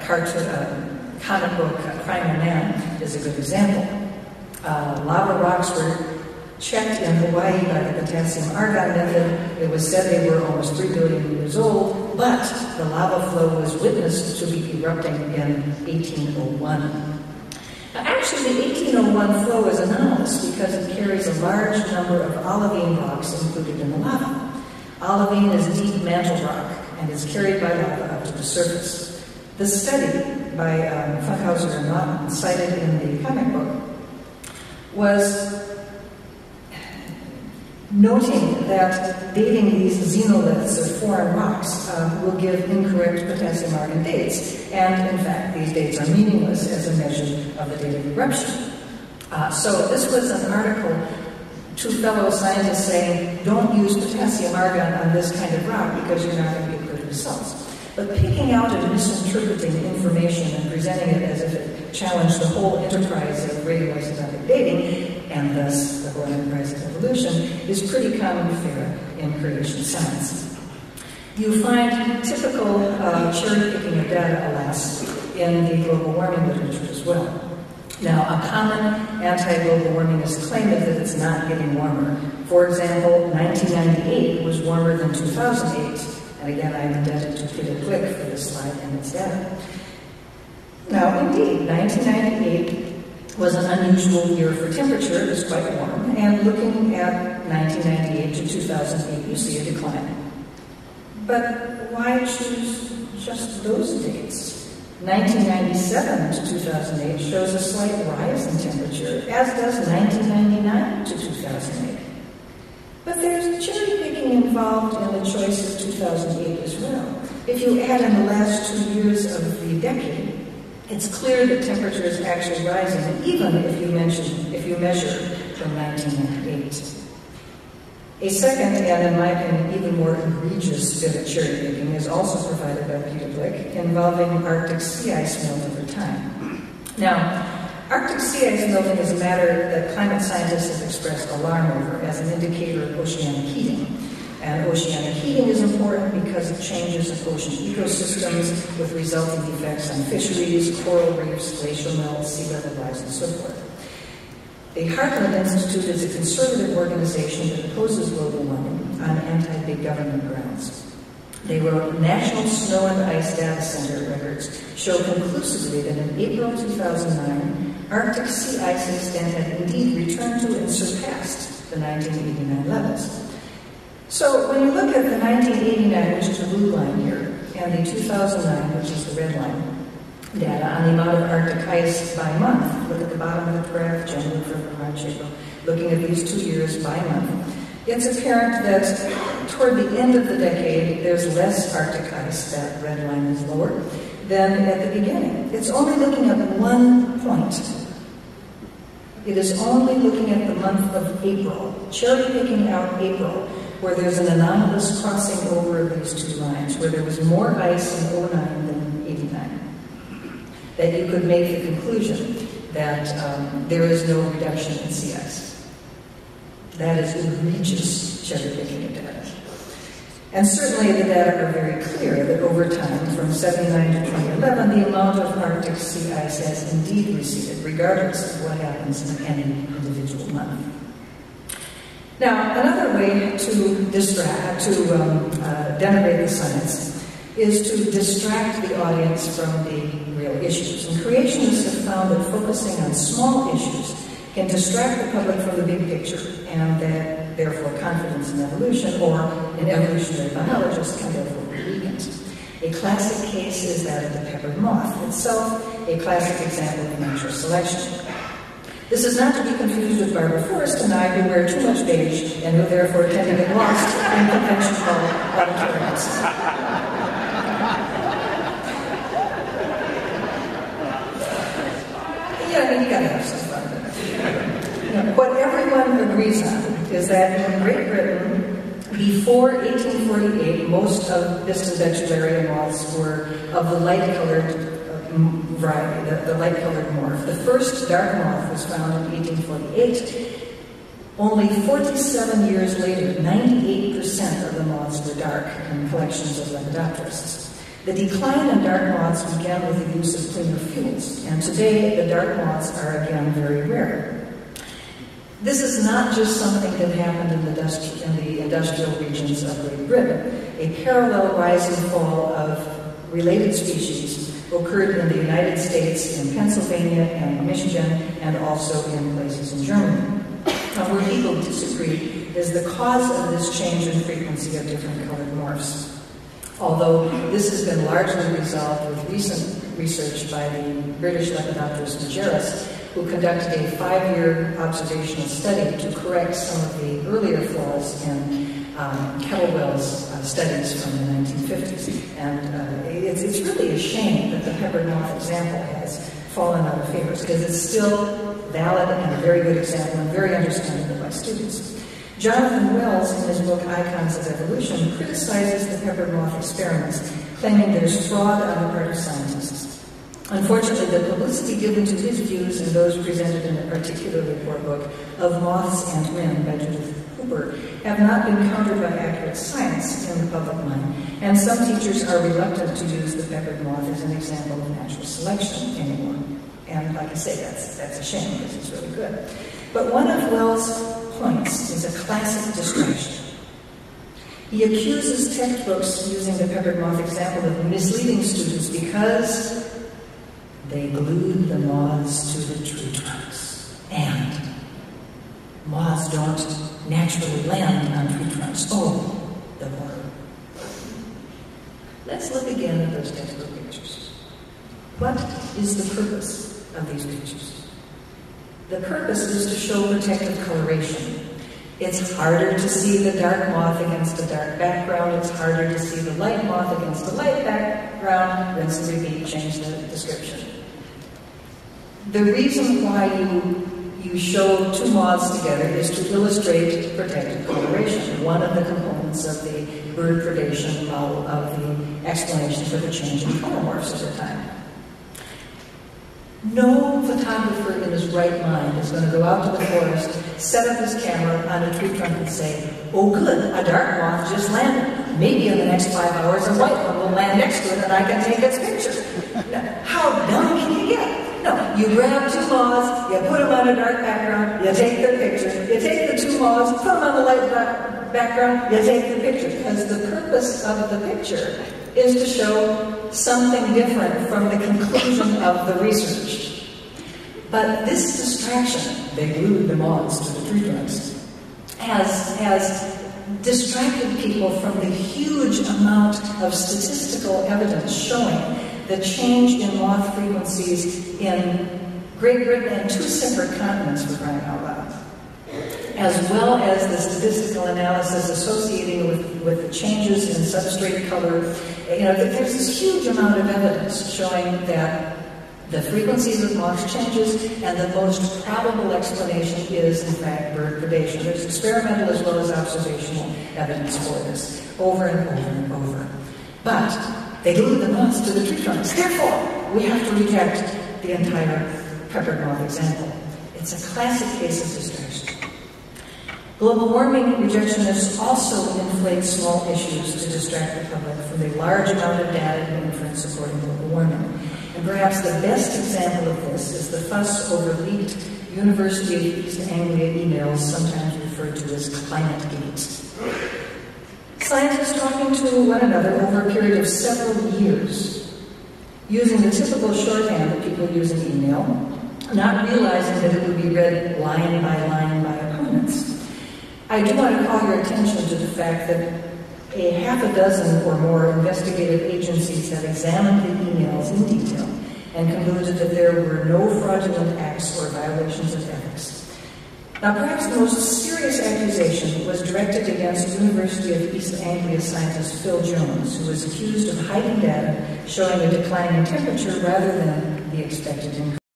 comic book Primal Man is a good example. Lava rocks were checked in Hawaii by the potassium-argon method. It was said they were almost 3 billion years old, but the lava flow was witnessed to be erupting in 1801. Now, actually, the 1801 flow is anomalous because it carries a large number of olivine rocks included in the lava. Olivine is deep mantle rock and is carried by lava up to the surface. The study by Funkhauser and Naughton, cited in the comic book, was noting that dating these xenoliths or foreign rocks will give incorrect potassium-argon dates, and in fact these dates are meaningless as a measure of the date of eruption. So this was an article to fellow scientists saying, don't use potassium-argon on this kind of rock because you're not going to get good results. But picking out and misinterpreting information and presenting it as if it challenged the whole enterprise of radioisotopic dating, and thus the whole enterprise of evolution, is pretty common fare in creation science. You find typical cherry-picking of data, alas, in the global warming literature as well. Now, a common anti-global warmingist claim is that it's not getting warmer. For example, 1998 was warmer than 2008. And again, I'm indebted to Peter Glick for this slide and its data. Now, indeed, 1998 was an unusual year for temperature. It was quite warm. And looking at 1998 to 2008, you see a decline. But why choose just those dates? 1997 to 2008 shows a slight rise in temperature, as does 1999 to 2008. But there's cherry-picking involved in the choice of 2008 as well. If you add in the last 2 years of the decade, it's clear that temperature is actually rising, even if you measure from 1998. A second, and in my opinion, even more egregious bit of cherry-picking is also provided by Peter Glick, involving Arctic sea ice melt over time. Now, Arctic sea ice melting is a matter that climate scientists have expressed alarm over as an indicator of oceanic heating. And oceanic heating is important because it changes ocean ecosystems with resulting effects on fisheries, coral reefs, glacial melt, sea level rise, and so forth. The Heartland Institute is a conservative organization that opposes global warming on anti-big government grounds. They wrote, National Snow and Ice Data Center records show conclusively that in April 2009, Arctic sea ice extent had indeed returned to and surpassed the 1989 levels. So when you look at the 1989, which is the blue line here, and the 2009, which is the red line, data on the amount of Arctic ice by month, look at the bottom of the graph, January, February, March, April, looking at these 2 years by month, it's apparent that toward the end of the decade, there's less Arctic ice, that red line is lower, than at the beginning. It's only looking at 1 point. It is only looking at the month of April, cherry-picking out April, where there's an anomalous crossing over of these two lines, where there was more ice in 09 than 89. That you could make the conclusion that there is no reduction in sea ice. That is egregious cherry-picking of data. And certainly the data are very clear that over time, from 79 to 2011, the amount of Arctic sea ice has indeed receded, regardless of what happens in any individual month. Now, another way to denigrate the science is to distract the audience from the real issues. And creationists have found that focusing on small issues can distract the public from the big picture, and that therefore confidence in evolution or in evolutionary biologists can therefore be weakened. A classic case is that of the peppered moth, itself a classic example of natural selection. This is not to be confused with Barbara Forrest and I, who wear too much beige and who therefore tend to get lost in conventional auditoriums. Yeah, I mean, you gotta have some fun. What everyone agrees on is that in Great Britain, before 1848, most of Bistonvexularia moths were of the light-colored variety, the light-colored morph. The first dark moth was found in 1848. Only 47 years later, 98% of the moths were dark in collections of Lepidopterists. The decline in dark moths began with the use of cleaner fuels, and today the dark moths are again very rare. This is not just something that happened in the industrial regions of Great Britain. A parallel rise and fall of related species occurred in the United States, in Pennsylvania and Michigan, and also in places in Germany. Now, where people disagree is the cause of this change in frequency of different colored morphs. Although this has been largely resolved with recent research by the British lepidopterist Majerus, who conducted a 5-year observational study to correct some of the earlier flaws in Kettlewell's studies from the 1950s. And it's really a shame that the peppered moth example has fallen out of favor, because it's still valid and a very good example and very understandable by students. Jonathan Wells, in his book Icons of Evolution, criticizes the peppered moth experiments, claiming there's fraud on the part of scientists. Unfortunately, the publicity given to his views and those presented in a particularly poor book, Of Moths and Men by Judith Hooper, have not been countered by accurate science in the public mind, and some teachers are reluctant to use the peppered moth as an example of natural selection anymore. And like I say, that's a shame, because it's really good. But one of Wells' points is a classic distraction. He accuses textbooks using the peppered moth example of misleading students because they glued the moths to the tree trunks. And moths don't naturally land on tree trunks. Oh, the horror. Let's look again at those textbook pictures. What is the purpose of these pictures? The purpose is to show protective coloration. It's harder to see the dark moth against a dark background. It's harder to see the light moth against a light background. Rinse and repeat, change the description. The reason why you show two moths together is to illustrate protective coloration, one of the components of the bird predation model of the explanation for the change in color morphs over time. No photographer in his right mind is going to go out to the forest, set up his camera on a tree trunk and say, oh good, a dark moth just landed. Maybe in the next 5 hours a white one will land next to it and I can take its picture. Now, how dumb can you get? No, you grab two moths, you put them on a dark background, you take their picture. You take the two moths, put them on the light background, you take the picture. Because the purpose of the picture is to show something different from the conclusion of the research. But this distraction, they glued the moths to the tree trunks, has distracted people from the huge amount of statistical evidence showing the change in moth frequencies in Great Britain and 2 separate continents, for crying out loud, as well as the statistical analysis associating with the changes in substrate color. You know, there's this huge amount of evidence showing that the frequencies of moths changes, and the most probable explanation is, in fact, bird predation. There's experimental as well as observational evidence for this, over and over and over. But they glued the moths to the tree trunks. Therefore, we have to reject the entire peppered moth example. It's a classic case of distraction. Global warming rejectionists also inflate small issues to distract the public from the large amount of data and inference supporting global warming. And perhaps the best example of this is the fuss over leaked University of East Anglia emails, sometimes referred to as ClimateGate. Scientists talking to one another over a period of several years, using the typical shorthand that people use in email, not realizing that it would be read line by opponents. I do want to call your attention to the fact that a half a dozen or more investigative agencies have examined the emails in detail and concluded that there were no fraudulent acts or violations of ethics. Now, perhaps the most serious accusation was directed against University of East Anglia scientist Phil Jones, who was accused of hiding data showing a decline in temperature rather than the expected increase.